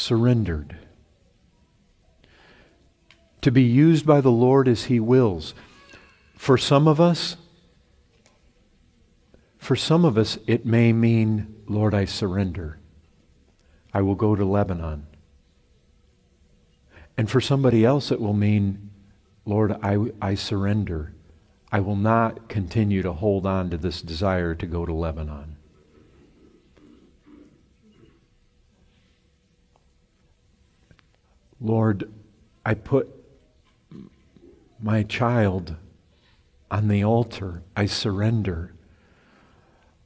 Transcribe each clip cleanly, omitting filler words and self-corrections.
surrendered. To be used by the Lord as He wills. For some of us, it may mean, Lord, I surrender. I will go to Lebanon. And for somebody else, it will mean, Lord, I surrender. I will not continue to hold on to this desire to go to Lebanon. Lord, I put my child on the altar. I surrender.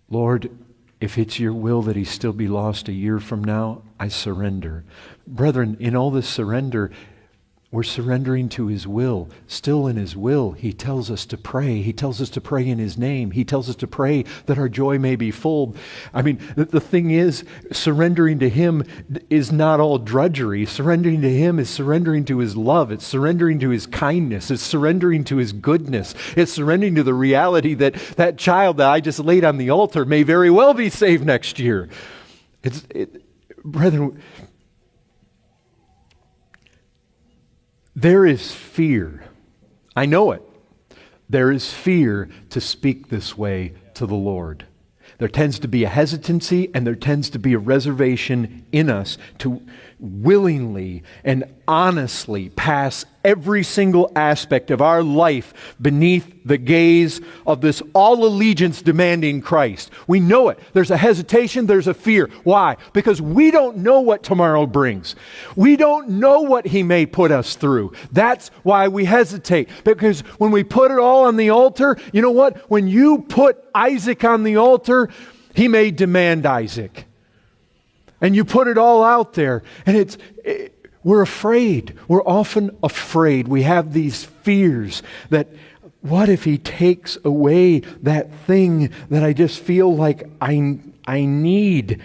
Lord, if it's your will that he still be lost a year from now, I surrender. Brethren, in all this surrender, we're surrendering to His will. Still in His will, He tells us to pray. He tells us to pray in His name. He tells us to pray that our joy may be full. I mean, the thing is, surrendering to Him is not all drudgery. Surrendering to Him is surrendering to His love. It's surrendering to His kindness. It's surrendering to His goodness. It's surrendering to the reality that that child that I just laid on the altar may very well be saved next year. Brethren, there is fear. I know it. There is fear to speak this way to the Lord. There tends to be a hesitancy and there tends to be a reservation in us to willingly and honestly pass every single aspect of our life beneath the gaze of this all allegiance demanding Christ. We know it. There's a hesitation, there's a fear. Why? Because we don't know what tomorrow brings. We don't know what He may put us through. That's why we hesitate. Because when we put it all on the altar, you know what? When you put Isaac on the altar, He may demand Isaac. And you put it all out there, and we're afraid. We're often afraid. We have these fears that, what if He takes away that thing that I just feel like I need?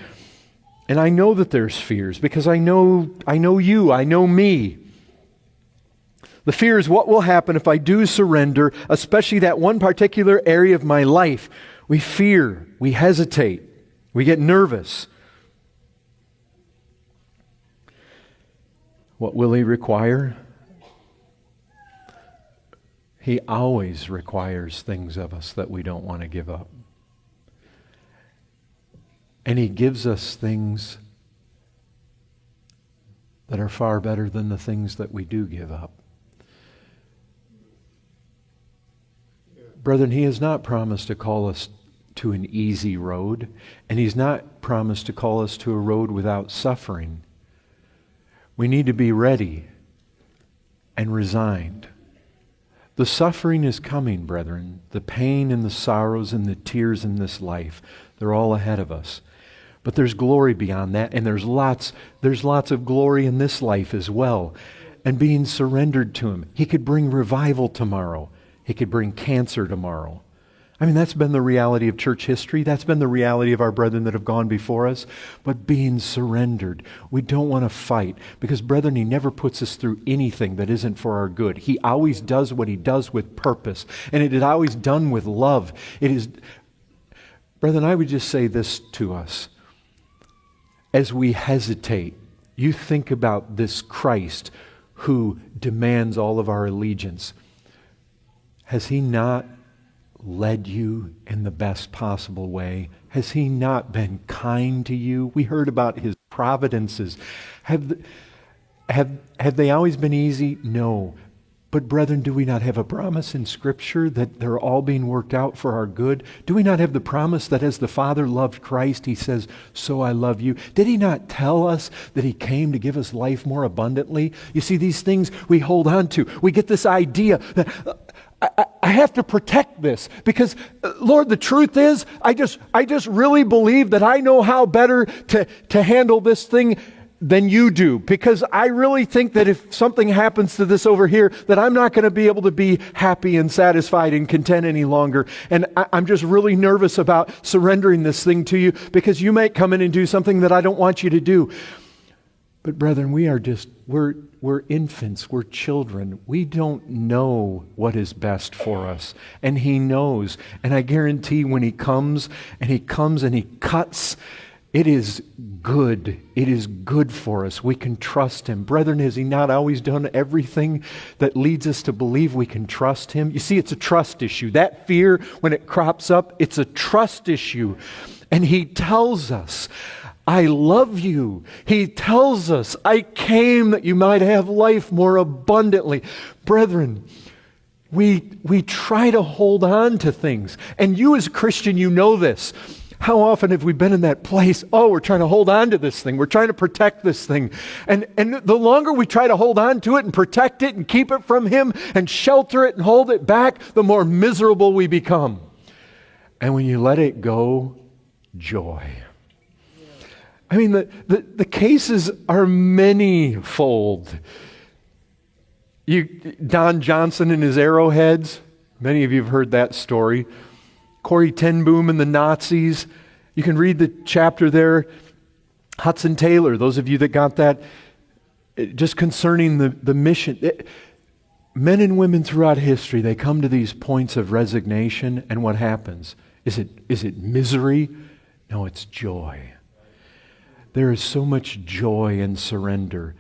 And I know that there's fears because I know you, I know me. The fear is what will happen if I do surrender, especially that one particular area of my life. We fear, we hesitate, we get nervous. What will He require? He always requires things of us that we don't want to give up. And He gives us things that are far better than the things that we do give up. Brethren, He has not promised to call us to an easy road, and He's not promised to call us to a road without suffering. We need to be ready and resigned. The suffering is coming, brethren. The pain and the sorrows and the tears in this life, they're all ahead of us. But there's glory beyond that, and there's lots of glory in this life as well. And being surrendered to Him. He could bring revival tomorrow. He could bring cancer tomorrow. I mean, that's been the reality of church history. That's been the reality of our brethren that have gone before us. But being surrendered, we don't want to fight. Because, brethren, He never puts us through anything that isn't for our good. He always does what He does with purpose. And it is always done with love. It is, brethren, I would just say this to us. As we hesitate, you think about this Christ who demands all of our allegiance. Has He not led you in the best possible way? Has He not been kind to you? We heard about His providences. Have they always been easy? No. But brethren, do we not have a promise in Scripture that they're all being worked out for our good? Do we not have the promise that as the Father loved Christ, He says, so I love you? Did He not tell us that He came to give us life more abundantly? You see, these things we hold on to. We get this idea that I have to protect this because, Lord, the truth is, I just really believe that I know how better to handle this thing than you do, because I really think that if something happens to this over here, that I'm not going to be able to be happy and satisfied and content any longer. And I'm just really nervous about surrendering this thing to you because you might come in and do something that I don't want you to do. But brethren, we're infants, we're children. We don't know what is best for us. And He knows. And I guarantee when He comes and He cuts It is good. It is good for us. We can trust Him. Brethren, has He not always done everything that leads us to believe we can trust Him? You see, it's a trust issue. That fear, when it crops up, it's a trust issue. And He tells us, I love you. He tells us, I came that you might have life more abundantly. Brethren, we try to hold on to things. And you as a Christian, you know this. How often have we been in that place? Oh, we're trying to hold on to this thing. We're trying to protect this thing. And the longer we try to hold on to it and protect it and keep it from Him and shelter it and hold it back, the more miserable we become. And when you let it go, joy. I mean, the cases are manyfold. Don Johnson and his arrowheads, many of you have heard that story. Corrie ten Boom and the Nazis. You can read the chapter there. Hudson Taylor, those of you that got that, just concerning the mission. Men and women throughout history, they come to these points of resignation, and what happens? Is it misery? No, it's joy. There is so much joy and surrender.